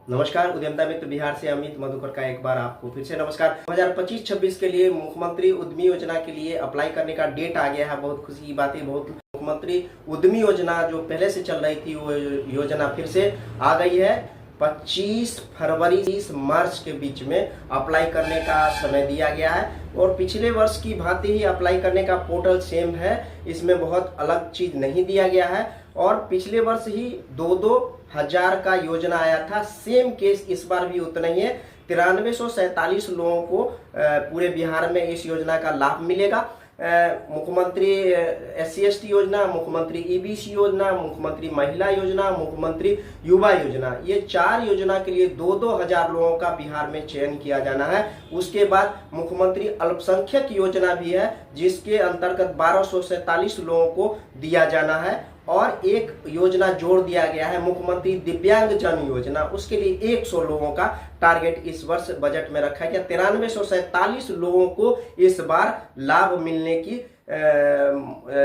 नमस्कार। उद्यमिता मित्र बिहार से अमित मधुकर का एक बार आपको फिर से नमस्कार। 2025-26 के लिए मुख्यमंत्री उद्यमी योजना के लिए अप्लाई करने का डेट आ गया है। बहुत खुशी की बात है। बहुत मुख्यमंत्री उद्यमी योजना जो पहले से चल रही थी वो योजना फिर से आ गई है। 25 फरवरी 30 मार्च के बीच में अप्लाई करने का समय दिया गया है और पिछले वर्ष की भांति ही अप्लाई करने का पोर्टल सेम है। इसमें बहुत अलग चीज नहीं दिया गया है और पिछले वर्ष ही 2,000 का योजना आया था। सेम केस इस बार भी उतना ही है। 9347 लोगों को पूरे बिहार में इस योजना का लाभ मिलेगा। मुख्यमंत्री SC/ST योजना, मुख्यमंत्री EBC योजना, मुख्यमंत्री महिला योजना, मुख्यमंत्री युवा योजना, ये 4 योजना के लिए 2,000 लोगों का बिहार में चयन किया जाना है। उसके बाद मुख्यमंत्री अल्पसंख्यक योजना भी है जिसके अंतर्गत 1,247 लोगों को दिया जाना है और एक योजना जोड़ दिया गया है मुख्यमंत्री दिव्यांग जन योजना। उसके लिए 100 लोगों का टारगेट इस वर्ष बजट में रखा गया। 9347 लोगों को इस बार लाभ मिलने की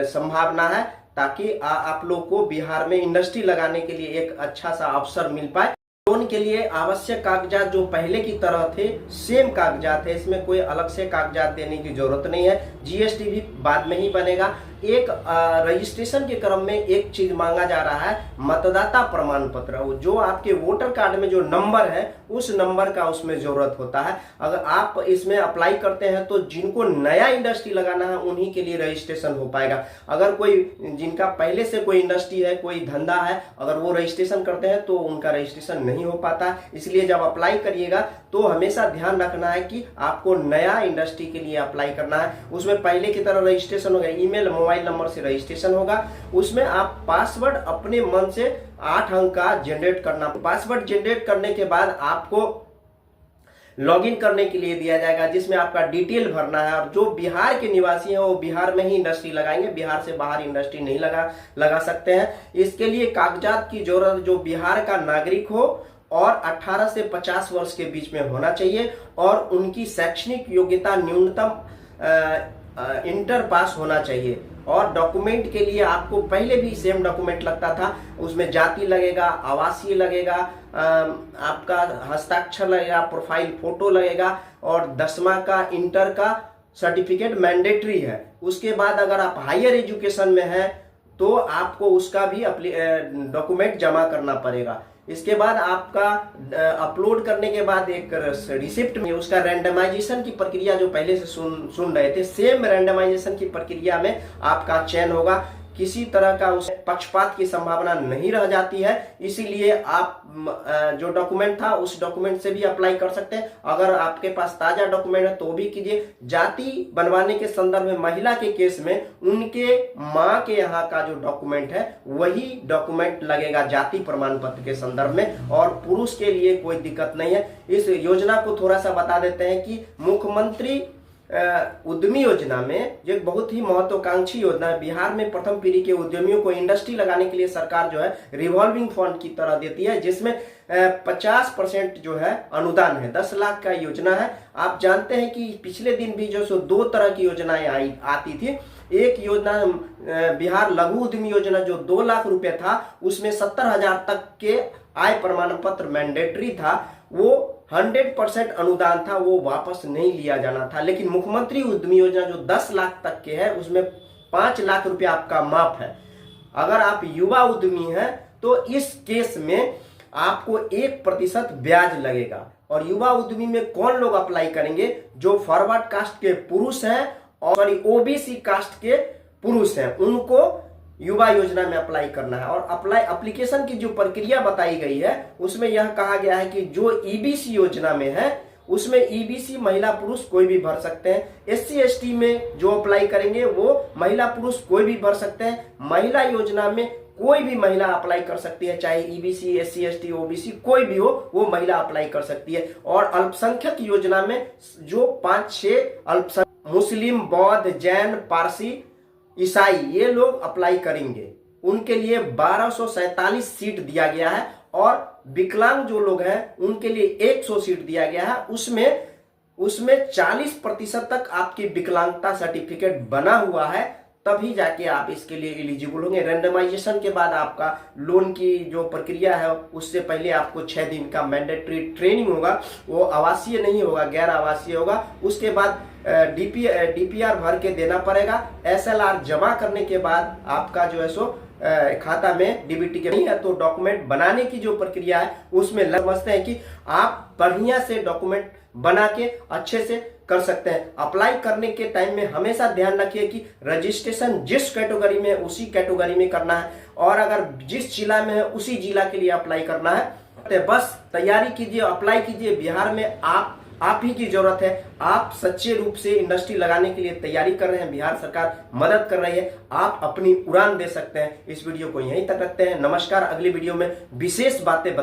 संभावना है ताकि आप लोग को बिहार में इंडस्ट्री लगाने के लिए एक अच्छा सा अवसर मिल पाए। लोन के लिए आवश्यक कागजात जो पहले की तरह थे सेम कागजात है। इसमें कोई अलग से कागजात देने की जरूरत नहीं है। GST भी बाद में ही बनेगा। एक रजिस्ट्रेशन के क्रम में एक चीज मांगा जा रहा है, मतदाता प्रमाण पत्र। जो आपके वोटर कार्ड में जो नंबर है उस नंबर का उसमें जरूरत होता है। अगर आप इसमें अप्लाई करते हैं तो जिनको नया इंडस्ट्री लगाना है उन्हीं के लिए रजिस्ट्रेशन हो पाएगा। अगर कोई जिनका पहले से कोई इंडस्ट्री है, कोई धंधा है, अगर वो रजिस्ट्रेशन करते हैं तो उनका रजिस्ट्रेशन नहीं हो पाता। इसलिए जब अप्लाई करिएगा तो हमेशा ध्यान रखना है कि आपको नया इंडस्ट्री के लिए अप्लाई करना है। उसमें पहले की तरह रजिस्ट्रेशन होगा, ईमेल मोबाइल नंबर से रजिस्ट्रेशन होगा। उसमें आप पासवर्ड अपने मन से 8 अंक का जनरेट करना। पासवर्ड जनरेट करने के बाद आपको लॉगिन करने के लिए दिया जाएगा जिसमें आपका डिटेल भरना है। और जो बिहार के निवासी हैं वो बिहार में ही इंडस्ट्री लगाएंगे, बिहार से बाहर इंडस्ट्री नहीं लगा सकते हैं। इसके लिए कागजात की जरूरत जो बिहार का नागरिक हो और 18 से 50 वर्ष के बीच में होना चाहिए और उनकी शैक्षणिक योग्यता न्यूनतम इंटर पास होना चाहिए। और डॉक्यूमेंट के लिए आपको पहले भी सेम डॉक्यूमेंट लगता था। उसमें जाति लगेगा, आवासीय लगेगा, आपका हस्ताक्षर लगेगा, प्रोफाइल फोटो लगेगा और 10वां का इंटर का सर्टिफिकेट मैंडेटरी है। उसके बाद अगर आप हायर एजुकेशन में हैं तो आपको उसका भी डॉक्यूमेंट जमा करना पड़ेगा। इसके बाद आपका अपलोड करने के बाद एक रिसिप्ट में उसका रैंडमाइजेशन की प्रक्रिया जो पहले से सुन रहे थे, सेम रैंडमाइजेशन की प्रक्रिया में आपका चयन होगा। किसी तरह का उस पक्षपात की संभावना नहीं रह जाती है। इसीलिए आप जो डॉक्यूमेंट था उस डॉक्यूमेंट से भी अप्लाई कर सकते हैं। अगर आपके पास ताजा डॉक्यूमेंट है तो भी कीजिए। जाति बनवाने के संदर्भ में महिला के केस में उनके माँ के यहाँ का जो डॉक्यूमेंट है वही डॉक्यूमेंट लगेगा जाति प्रमाण पत्र के संदर्भ में। और पुरुष के लिए कोई दिक्कत नहीं है। इस योजना को थोड़ा सा बता देते हैं कि मुख्यमंत्री उद्यमी योजना में जो एक बहुत ही महत्वाकांक्षी योजना है। बिहार में प्रथम पीढ़ी के उद्यमियों को इंडस्ट्री लगाने के लिए सरकार जो है रिवॉल्विंग फंड की तरह देती है जिसमें 50% जो है अनुदान है। 10 लाख का योजना है। आप जानते हैं कि पिछले दिन भी जो 2 तरह की योजनाएं आती थी। एक योजना बिहार लघु उद्यमी योजना जो 2 लाख रुपए था उसमें 70,000 तक के आय प्रमाण पत्र मैंडेटरी था। वो 100% अनुदान था, वो वापस नहीं लिया जाना था। लेकिन मुख्यमंत्री उद्यमी योजना जो 10 लाख तक के है उसमें 5 लाख रुपया आपका माफ है। अगर आप युवा उद्यमी हैं तो इस केस में आपको 1% ब्याज लगेगा। और युवा उद्यमी में कौन लोग अप्लाई करेंगे? जो फॉरवर्ड कास्ट के पुरुष हैं और OBC कास्ट के पुरुष हैं, उनको युवा योजना में अप्लाई करना है। और एप्लीकेशन की जो प्रक्रिया बताई गई है उसमें यह कहा गया है कि जो EBC योजना में है उसमें EBC महिला पुरुष कोई भी भर सकते हैं। SC/ST में जो अप्लाई करेंगे वो महिला पुरुष कोई भी भर सकते हैं। महिला योजना में कोई भी महिला अप्लाई कर सकती है, चाहे EBC SC/ST OBC कोई भी हो वो महिला अप्लाई कर सकती है। और अल्पसंख्यक योजना में जो 5-6 अल्पसंख्यक मुस्लिम, बौद्ध, जैन, पारसी, ईसाई ये लोग अप्लाई करेंगे। उनके लिए 1247 सीट दिया गया है। और विकलांग जो लोग हैं उनके लिए 100 सीट दिया गया है। उसमें 40% तक आपकी विकलांगता सर्टिफिकेट बना हुआ है तभी जाके आप इसके लिए एलिजिबल होंगे। रैंडमाइजेशन के बाद आपका लोन की जो प्रक्रिया है उससे पहले आपको 6 दिन का मैंडेटरी ट्रेनिंग होगा, वो आवासीय नहीं होगा, गैर आवासीय होगा। उसके बाद डीपीआर भर के देना पड़ेगा। एसएलआर जमा करने के बाद आपका जो है सो खाता में डीबीटी के नहीं है, तो डॉक्यूमेंट बनाने की जो प्रक्रिया है उसमें समझते हैं कि आप बढ़िया से डॉक्यूमेंट बना के अच्छे से कर सकते हैं। अप्लाई करने के टाइम में हमेशा ध्यान रखिए कि रजिस्ट्रेशन जिस कैटेगरी में उसी कैटेगरी में करना है, और अगर जिस जिला में है उसी जिला के लिए अप्लाई करना है। तो बस तैयारी कीजिए, अप्लाई कीजिए। बिहार में आप ही की जरूरत है। आप सच्चे रूप से इंडस्ट्री लगाने के लिए तैयारी कर रहे हैं, बिहार सरकार मदद कर रही है, आप अपनी उड़ान दे सकते हैं। इस वीडियो को यहीं तक रखते हैं। नमस्कार। अगली वीडियो में विशेष बातें